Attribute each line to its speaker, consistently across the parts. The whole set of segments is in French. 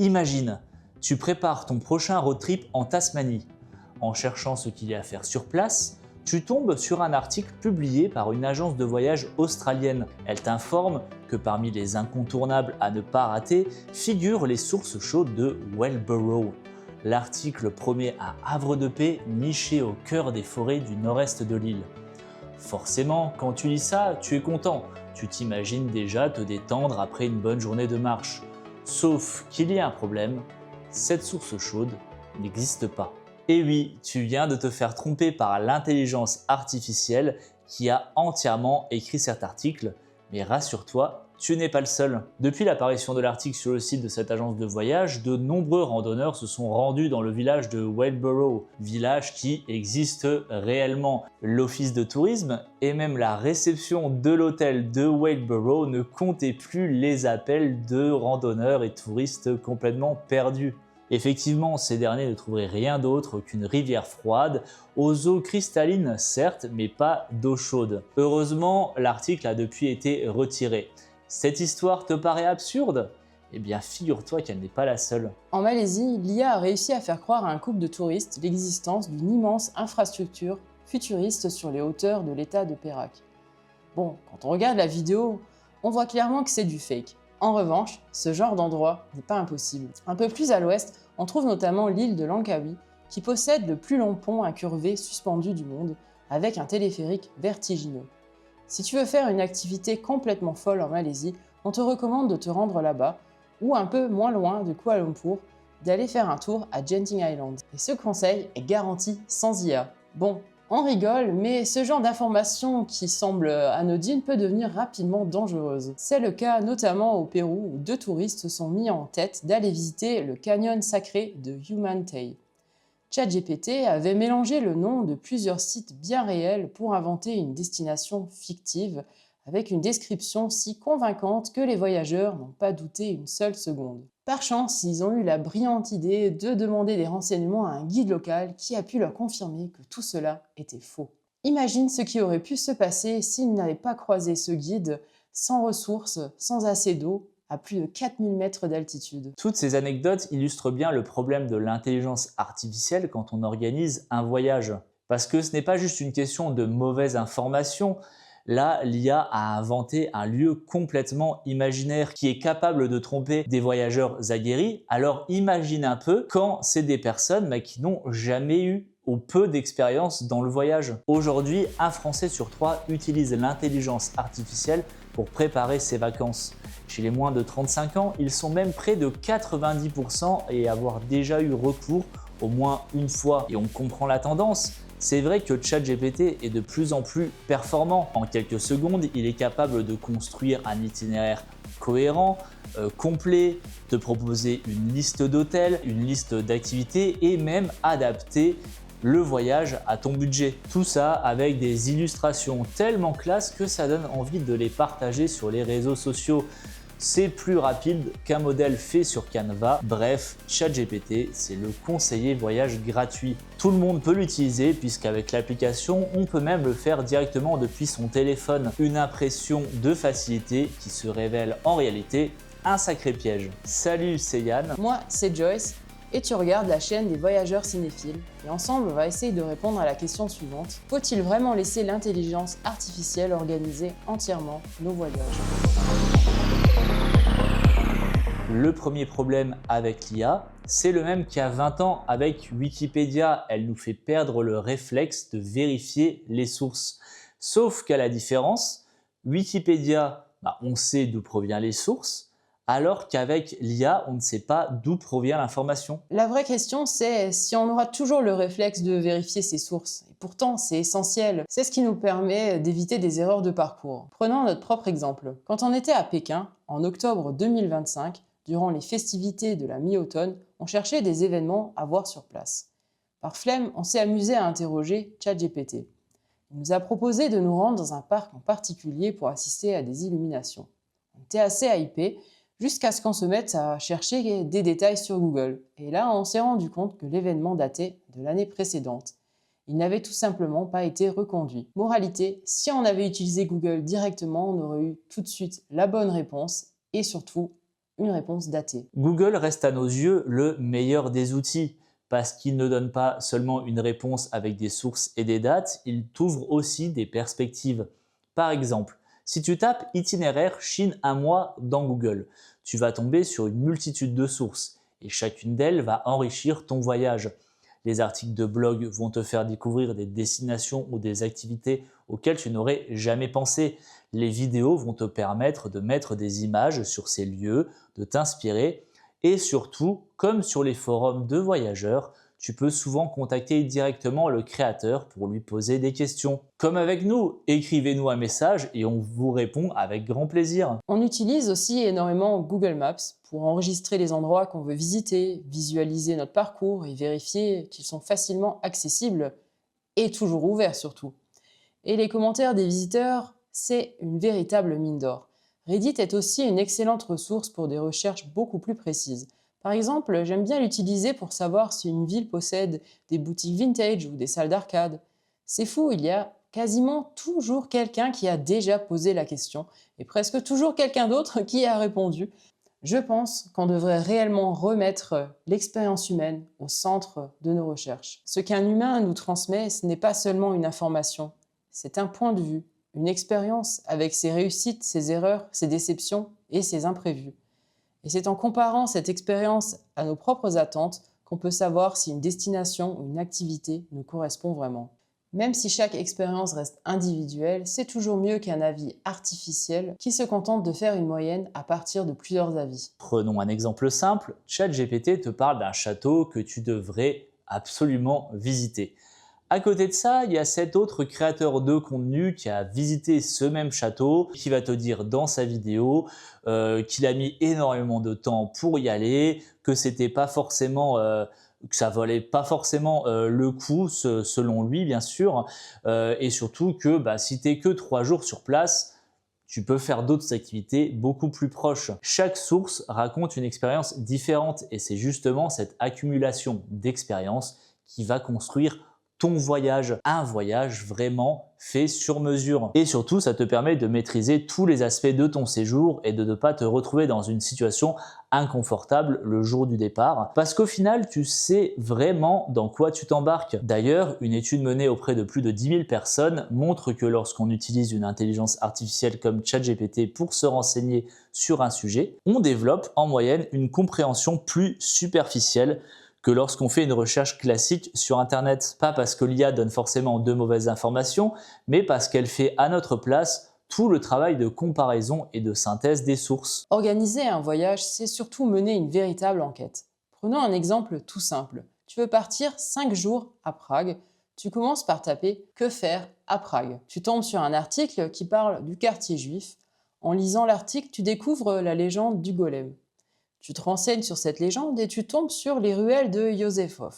Speaker 1: Imagine, tu prépares ton prochain road trip en Tasmanie. En cherchant ce qu'il y a à faire sur place, tu tombes sur un article publié par une agence de voyage australienne. Elle t'informe que parmi les incontournables à ne pas rater figurent les sources chaudes de Wellborough. L'article promet un havre de paix niché au cœur des forêts du nord-est de l'île. Forcément, quand tu lis ça, tu es content. Tu t'imagines déjà te détendre après une bonne journée de marche. Sauf qu'il y a un problème, cette source chaude n'existe pas. Et oui, tu viens de te faire tromper par l'intelligence artificielle qui a entièrement écrit cet article, mais rassure-toi, tu n'es pas le seul. Depuis l'apparition de l'article sur le site de cette agence de voyage, de nombreux randonneurs se sont rendus dans le village de Wellborough, village qui existe réellement. L'office de tourisme et même la réception de l'hôtel de Wellborough ne comptaient plus les appels de randonneurs et touristes complètement perdus. Effectivement, ces derniers ne trouveraient rien d'autre qu'une rivière froide, aux eaux cristallines certes, mais pas d'eau chaude. Heureusement, l'article a depuis été retiré. Cette histoire te paraît absurde? Eh bien, figure-toi qu'elle n'est pas la seule.
Speaker 2: En Malaisie, l'IA a réussi à faire croire à un couple de touristes l'existence d'une immense infrastructure futuriste sur les hauteurs de l'état de Perak. Bon, quand on regarde la vidéo, on voit clairement que c'est du fake. En revanche, ce genre d'endroit n'est pas impossible. Un peu plus à l'ouest, on trouve notamment l'île de Langkawi, qui possède le plus long pont incurvé suspendu du monde, avec un téléphérique vertigineux. Si tu veux faire une activité complètement folle en Malaisie, on te recommande de te rendre là-bas, ou un peu moins loin de Kuala Lumpur, d'aller faire un tour à Genting Island. Et ce conseil est garanti sans IA. Bon, on rigole, mais ce genre d'information qui semble anodine peut devenir rapidement dangereuse. C'est le cas notamment au Pérou où 2 touristes se sont mis en tête d'aller visiter le canyon sacré de Humantay. ChatGPT avait mélangé le nom de plusieurs sites bien réels pour inventer une destination fictive avec une description si convaincante que les voyageurs n'ont pas douté une seule seconde. Par chance, ils ont eu la brillante idée de demander des renseignements à un guide local qui a pu leur confirmer que tout cela était faux. Imagine ce qui aurait pu se passer s'ils n'avaient pas croisé ce guide sans ressources, sans assez d'eau, à plus de 4000 mètres d'altitude.
Speaker 1: Toutes ces anecdotes illustrent bien le problème de l'intelligence artificielle quand on organise un voyage. Parce que ce n'est pas juste une question de mauvaise information. Là, l'IA a inventé un lieu complètement imaginaire qui est capable de tromper des voyageurs aguerris. Alors imagine un peu quand c'est des personnes qui n'ont jamais eu ou peu d'expérience dans le voyage. Aujourd'hui, un Français sur 3 utilise l'intelligence artificielle pour préparer ses vacances. Chez les moins de 35 ans, ils sont même près de 90% et avoir déjà eu recours au moins une fois. Et on comprend la tendance. C'est vrai que ChatGPT est de plus en plus performant. En quelques secondes, il est capable de construire un itinéraire cohérent, complet, de proposer une liste d'hôtels, une liste d'activités et même adapter le voyage à ton budget. Tout ça avec des illustrations tellement classe que ça donne envie de les partager sur les réseaux sociaux. C'est plus rapide qu'un modèle fait sur Canva. Bref, ChatGPT, c'est le conseiller voyage gratuit. Tout le monde peut l'utiliser puisqu'avec l'application, on peut même le faire directement depuis son téléphone. Une impression de facilité qui se révèle en réalité un sacré piège. Salut, c'est Yann.
Speaker 2: Moi, c'est Joyce, et tu regardes la chaîne des voyageurs cinéphiles. Et ensemble, on va essayer de répondre à la question suivante. Faut-il vraiment laisser l'intelligence artificielle organiser entièrement nos voyages ?
Speaker 1: Le premier problème avec l'IA, c'est le même qu'il y a 20 ans avec Wikipédia. Elle nous fait perdre le réflexe de vérifier les sources. Sauf qu'à la différence, Wikipédia, on sait d'où proviennent les sources, alors qu'avec l'IA, on ne sait pas d'où provient l'information.
Speaker 2: La vraie question, c'est si on aura toujours le réflexe de vérifier ses sources. Et pourtant, c'est essentiel. C'est ce qui nous permet d'éviter des erreurs de parcours. Prenons notre propre exemple. Quand on était à Pékin, en octobre 2025, durant les festivités de la mi-automne, on cherchait des événements à voir sur place. Par flemme, on s'est amusé à interroger ChatGPT. Il nous a proposé de nous rendre dans un parc en particulier pour assister à des illuminations. On était assez hypés, jusqu'à ce qu'on se mette à chercher des détails sur Google. Et là, on s'est rendu compte que l'événement datait de l'année précédente. Il n'avait tout simplement pas été reconduit. Moralité, si on avait utilisé Google directement, on aurait eu tout de suite la bonne réponse et surtout une réponse datée.
Speaker 1: Google reste à nos yeux le meilleur des outils parce qu'il ne donne pas seulement une réponse avec des sources et des dates, il t'ouvre aussi des perspectives. Par exemple, si tu tapes itinéraire Chine un mois dans Google, tu vas tomber sur une multitude de sources et chacune d'elles va enrichir ton voyage. Les articles de blog vont te faire découvrir des destinations ou des activités auxquelles tu n'aurais jamais pensé. Les vidéos vont te permettre de mettre des images sur ces lieux, de t'inspirer et surtout, comme sur les forums de voyageurs, tu peux souvent contacter directement le créateur pour lui poser des questions. Comme avec nous, écrivez-nous un message et on vous répond avec grand plaisir.
Speaker 2: On utilise aussi énormément Google Maps pour enregistrer les endroits qu'on veut visiter, visualiser notre parcours et vérifier qu'ils sont facilement accessibles et toujours ouverts surtout. Et les commentaires des visiteurs, c'est une véritable mine d'or. Reddit est aussi une excellente ressource pour des recherches beaucoup plus précises. Par exemple, j'aime bien l'utiliser pour savoir si une ville possède des boutiques vintage ou des salles d'arcade. C'est fou, il y a quasiment toujours quelqu'un qui a déjà posé la question et presque toujours quelqu'un d'autre qui a répondu. Je pense qu'on devrait réellement remettre l'expérience humaine au centre de nos recherches. Ce qu'un humain nous transmet, ce n'est pas seulement une information, c'est un point de vue, une expérience avec ses réussites, ses erreurs, ses déceptions et ses imprévus. Et c'est en comparant cette expérience à nos propres attentes qu'on peut savoir si une destination ou une activité nous correspond vraiment. Même si chaque expérience reste individuelle, c'est toujours mieux qu'un avis artificiel qui se contente de faire une moyenne à partir de plusieurs avis.
Speaker 1: Prenons un exemple simple, ChatGPT te parle d'un château que tu devrais absolument visiter. À côté de ça, il y a cet autre créateur de contenu qui a visité ce même château, qui va te dire dans sa vidéo qu'il a mis énormément de temps pour y aller, que c'était pas forcément, que ça valait pas forcément le coup selon lui bien sûr, et surtout que si t'es que 3 jours sur place, tu peux faire d'autres activités beaucoup plus proches. Chaque source raconte une expérience différente et c'est justement cette accumulation d'expériences qui va construire ton voyage, un voyage vraiment fait sur mesure. Et surtout, ça te permet de maîtriser tous les aspects de ton séjour et de ne pas te retrouver dans une situation inconfortable le jour du départ. Parce qu'au final, tu sais vraiment dans quoi tu t'embarques. D'ailleurs, une étude menée auprès de plus de 10 000 personnes montre que lorsqu'on utilise une intelligence artificielle comme ChatGPT pour se renseigner sur un sujet, on développe en moyenne une compréhension plus superficielle que lorsqu'on fait une recherche classique sur Internet. Pas parce que l'IA donne forcément de mauvaises informations, mais parce qu'elle fait à notre place tout le travail de comparaison et de synthèse des sources.
Speaker 2: Organiser un voyage, c'est surtout mener une véritable enquête. Prenons un exemple tout simple. Tu veux partir 5 jours à Prague. Tu commences par taper « Que faire à Prague ?» Tu tombes sur un article qui parle du quartier juif. En lisant l'article, tu découvres la légende du golem. Tu te renseignes sur cette légende et tu tombes sur les ruelles de Josefov.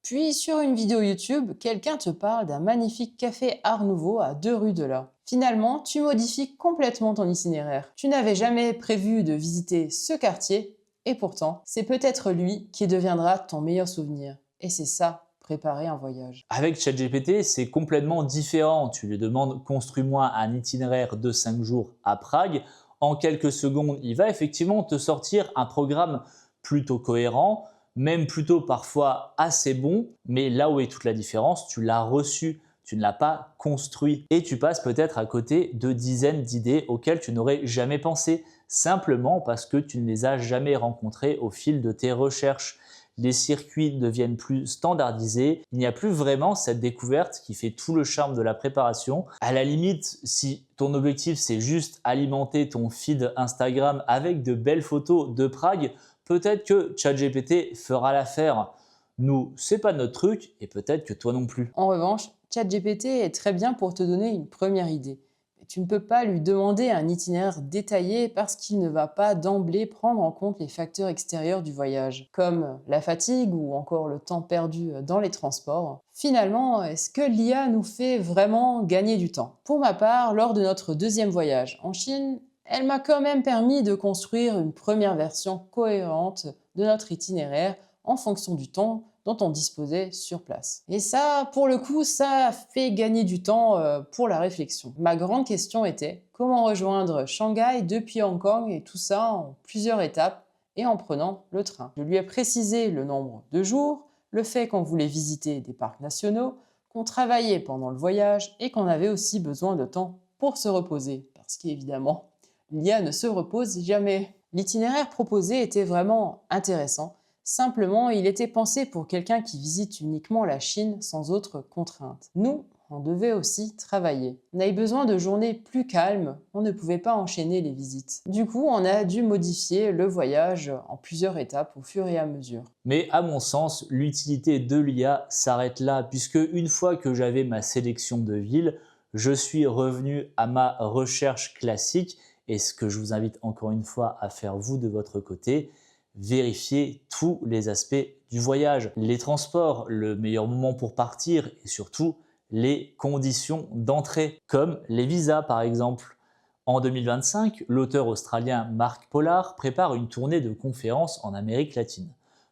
Speaker 2: Puis sur une vidéo YouTube, quelqu'un te parle d'un magnifique café Art Nouveau à 2 rues de là. Finalement, tu modifies complètement ton itinéraire. Tu n'avais jamais prévu de visiter ce quartier et pourtant, c'est peut-être lui qui deviendra ton meilleur souvenir. Et c'est ça, préparer un voyage.
Speaker 1: Avec ChatGPT, c'est complètement différent. Tu lui demandes « Construis-moi un itinéraire de 5 jours à Prague ». En quelques secondes, il va effectivement te sortir un programme plutôt cohérent, même plutôt parfois assez bon, mais là où est toute la différence, tu l'as reçu, tu ne l'as pas construit et tu passes peut-être à côté de dizaines d'idées auxquelles tu n'aurais jamais pensé, simplement parce que tu ne les as jamais rencontrées au fil de tes recherches. Les circuits deviennent plus standardisés, il n'y a plus vraiment cette découverte qui fait tout le charme de la préparation. À la limite, si ton objectif c'est juste alimenter ton feed Instagram avec de belles photos de Prague, peut-être que ChatGPT fera l'affaire. Nous, c'est pas notre truc et peut-être que toi non plus.
Speaker 2: En revanche, ChatGPT est très bien pour te donner une première idée. Tu ne peux pas lui demander un itinéraire détaillé parce qu'il ne va pas d'emblée prendre en compte les facteurs extérieurs du voyage, comme la fatigue ou encore le temps perdu dans les transports. Finalement, est-ce que l'IA nous fait vraiment gagner du temps? Pour ma part, lors de notre deuxième voyage en Chine, elle m'a quand même permis de construire une première version cohérente de notre itinéraire en fonction du temps dont on disposait sur place. Et ça, pour le coup, ça fait gagner du temps pour la réflexion. Ma grande question était comment rejoindre Shanghai depuis Hong Kong et tout ça en plusieurs étapes et en prenant le train. Je lui ai précisé le nombre de jours, le fait qu'on voulait visiter des parcs nationaux, qu'on travaillait pendant le voyage et qu'on avait aussi besoin de temps pour se reposer, parce qu'évidemment, l'IA ne se repose jamais. L'itinéraire proposé était vraiment intéressant. Simplement, il était pensé pour quelqu'un qui visite uniquement la Chine sans autre contrainte. Nous, on devait aussi travailler. On avait besoin de journées plus calmes, on ne pouvait pas enchaîner les visites. Du coup, on a dû modifier le voyage en plusieurs étapes au fur et à mesure.
Speaker 1: Mais à mon sens, l'utilité de l'IA s'arrête là, puisque une fois que j'avais ma sélection de villes, je suis revenu à ma recherche classique, et ce que je vous invite encore une fois à faire vous de votre côté, vérifier tous les aspects du voyage, les transports, le meilleur moment pour partir et surtout les conditions d'entrée, comme les visas par exemple. En 2025, l'auteur australien Mark Pollard prépare une tournée de conférences en Amérique latine.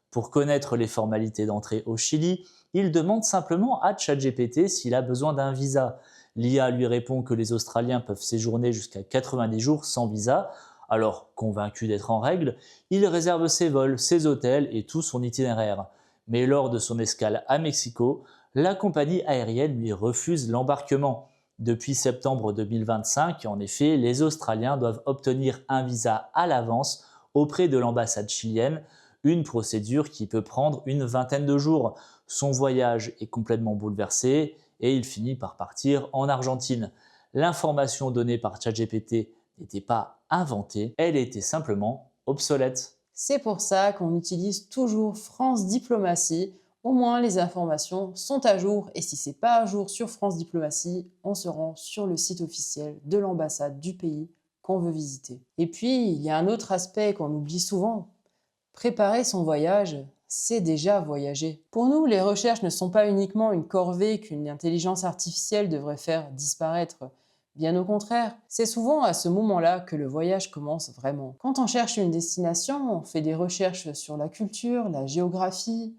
Speaker 1: Pour connaître les formalités d'entrée au Chili, il demande simplement à ChatGPT s'il a besoin d'un visa. L'IA lui répond que les Australiens peuvent séjourner jusqu'à 90 jours sans visa. Alors, convaincu d'être en règle, il réserve ses vols, ses hôtels et tout son itinéraire. Mais lors de son escale à Mexico, la compagnie aérienne lui refuse l'embarquement. Depuis septembre 2025, en effet, les Australiens doivent obtenir un visa à l'avance auprès de l'ambassade chilienne, une procédure qui peut prendre une vingtaine de jours. Son voyage est complètement bouleversé et il finit par partir en Argentine. L'information donnée par ChatGPT n'était pas inventée, elle était simplement obsolète.
Speaker 2: C'est pour ça qu'on utilise toujours France Diplomatie. Au moins, les informations sont à jour et si c'est pas à jour sur France Diplomatie, on se rend sur le site officiel de l'ambassade du pays qu'on veut visiter. Et puis, il y a un autre aspect qu'on oublie souvent. Préparer son voyage, c'est déjà voyager. Pour nous, les recherches ne sont pas uniquement une corvée qu'une intelligence artificielle devrait faire disparaître. Bien au contraire, c'est souvent à ce moment-là que le voyage commence vraiment. Quand on cherche une destination, on fait des recherches sur la culture, la géographie,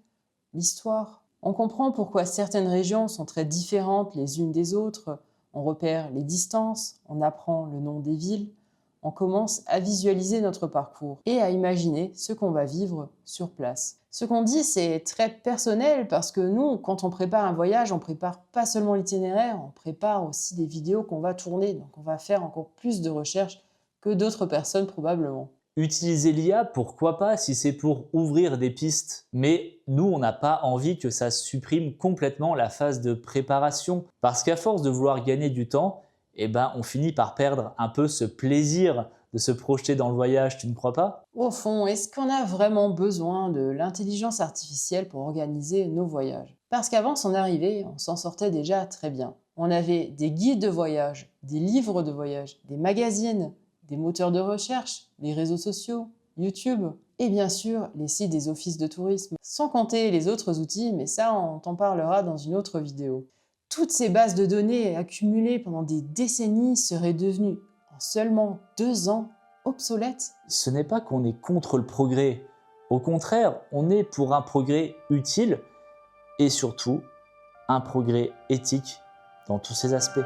Speaker 2: l'histoire. On comprend pourquoi certaines régions sont très différentes les unes des autres, on repère les distances, on apprend le nom des villes, on commence à visualiser notre parcours et à imaginer ce qu'on va vivre sur place. Ce qu'on dit, c'est très personnel parce que nous, quand on prépare un voyage, on prépare pas seulement l'itinéraire, on prépare aussi des vidéos qu'on va tourner. Donc on va faire encore plus de recherches que d'autres personnes probablement.
Speaker 1: Utiliser l'IA, pourquoi pas si c'est pour ouvrir des pistes. Mais nous, on n'a pas envie que ça supprime complètement la phase de préparation. Parce qu'à force de vouloir gagner du temps, on finit par perdre un peu ce plaisir de se projeter dans le voyage, tu ne crois pas?
Speaker 2: Au fond, est-ce qu'on a vraiment besoin de l'intelligence artificielle pour organiser nos voyages? Parce qu'avant son arrivée, on s'en sortait déjà très bien. On avait des guides de voyage, des livres de voyage, des magazines, des moteurs de recherche, les réseaux sociaux, YouTube et bien sûr les sites des offices de tourisme. Sans compter les autres outils, mais ça on t'en parlera dans une autre vidéo. Toutes ces bases de données accumulées pendant des décennies seraient devenues, en seulement 2 ans, obsolètes.
Speaker 1: Ce n'est pas qu'on est contre le progrès. Au contraire, on est pour un progrès utile et surtout un progrès éthique dans tous ses aspects.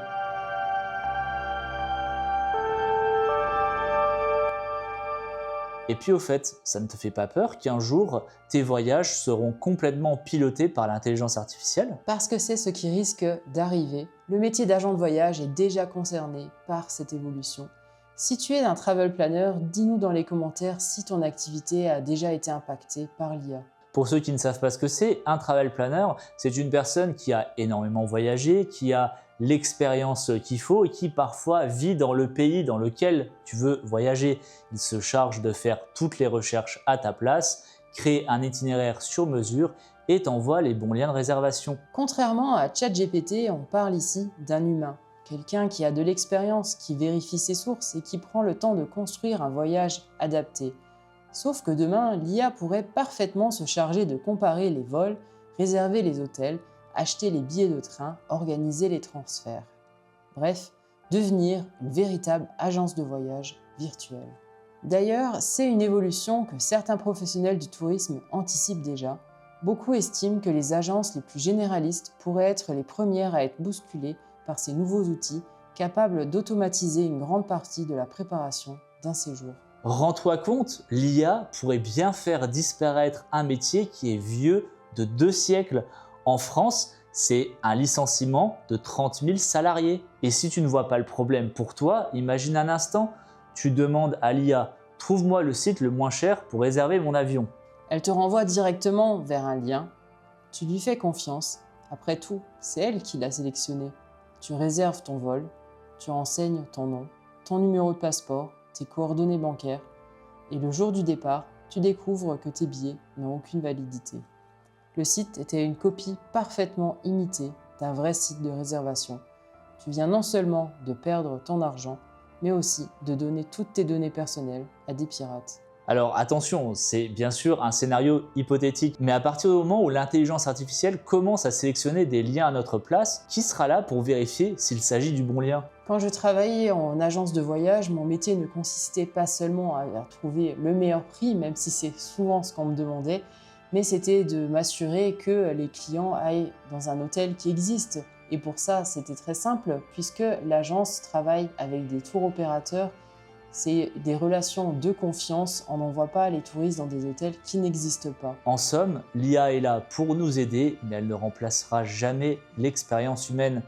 Speaker 1: Et puis au fait, ça ne te fait pas peur qu'un jour, tes voyages seront complètement pilotés par l'intelligence artificielle?
Speaker 2: Parce que c'est ce qui risque d'arriver. Le métier d'agent de voyage est déjà concerné par cette évolution. Si tu es un travel planner, dis-nous dans les commentaires si ton activité a déjà été impactée par l'IA.
Speaker 1: Pour ceux qui ne savent pas ce que c'est, un travel planner, c'est une personne qui a énormément voyagé, qui a l'expérience qu'il faut et qui parfois vit dans le pays dans lequel tu veux voyager. Il se charge de faire toutes les recherches à ta place, créer un itinéraire sur mesure et t'envoie les bons liens de réservation.
Speaker 2: Contrairement à ChatGPT, on parle ici d'un humain. Quelqu'un qui a de l'expérience, qui vérifie ses sources et qui prend le temps de construire un voyage adapté. Sauf que demain, l'IA pourrait parfaitement se charger de comparer les vols, réserver les hôtels, acheter les billets de train, organiser les transferts. Bref, devenir une véritable agence de voyage virtuelle. D'ailleurs, c'est une évolution que certains professionnels du tourisme anticipent déjà. Beaucoup estiment que les agences les plus généralistes pourraient être les premières à être bousculées par ces nouveaux outils capables d'automatiser une grande partie de la préparation d'un séjour.
Speaker 1: Rends-toi compte, l'IA pourrait bien faire disparaître un métier qui est vieux de 2 siècles. En France, c'est un licenciement de 30 000 salariés. Et si tu ne vois pas le problème pour toi, imagine un instant, tu demandes à l'IA « Trouve-moi le site le moins cher pour réserver mon avion ».
Speaker 2: Elle te renvoie directement vers un lien. Tu lui fais confiance. Après tout, c'est elle qui l'a sélectionné. Tu réserves ton vol, tu renseignes ton nom, ton numéro de passeport, tes coordonnées bancaires. Et le jour du départ, tu découvres que tes billets n'ont aucune validité. Le site était une copie parfaitement imitée d'un vrai site de réservation. Tu viens non seulement de perdre ton argent, mais aussi de donner toutes tes données personnelles à des pirates.
Speaker 1: Alors attention, c'est bien sûr un scénario hypothétique, mais à partir du moment où l'intelligence artificielle commence à sélectionner des liens à notre place, qui sera là pour vérifier s'il s'agit du bon lien?
Speaker 2: Quand je travaillais en agence de voyage, mon métier ne consistait pas seulement à trouver le meilleur prix, même si c'est souvent ce qu'on me demandait, mais c'était de m'assurer que les clients aillent dans un hôtel qui existe. Et pour ça, c'était très simple, puisque l'agence travaille avec des tours opérateurs. C'est des relations de confiance, on n'envoie pas les touristes dans des hôtels qui n'existent pas.
Speaker 1: En somme, l'IA est là pour nous aider, mais elle ne remplacera jamais l'expérience humaine.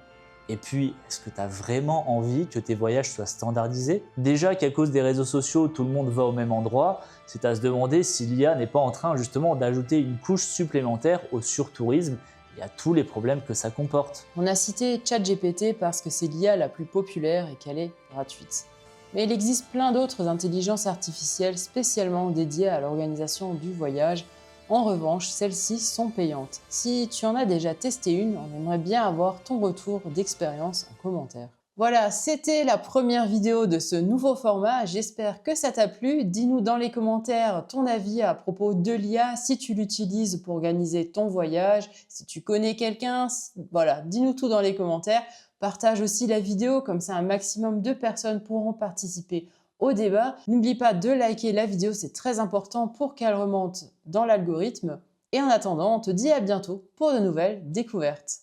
Speaker 1: Et puis, est-ce que tu as vraiment envie que tes voyages soient standardisés? Déjà qu'à cause des réseaux sociaux, tout le monde va au même endroit, c'est à se demander si l'IA n'est pas en train justement d'ajouter une couche supplémentaire au surtourisme et à tous les problèmes que ça comporte.
Speaker 2: On a cité ChatGPT parce que c'est l'IA la plus populaire et qu'elle est gratuite. Mais il existe plein d'autres intelligences artificielles spécialement dédiées à l'organisation du voyage. En revanche, celles-ci sont payantes. Si tu en as déjà testé une, on aimerait bien avoir ton retour d'expérience en commentaire. Voilà, c'était la première vidéo de ce nouveau format. J'espère que ça t'a plu. Dis-nous dans les commentaires ton avis à propos de l'IA, si tu l'utilises pour organiser ton voyage, si tu connais quelqu'un. Voilà, dis-nous tout dans les commentaires. Partage aussi la vidéo, comme ça un maximum de personnes pourront participer au débat. N'oublie pas de liker la vidéo, c'est très important pour qu'elle remonte dans l'algorithme. Et en attendant, on te dit à bientôt pour de nouvelles découvertes.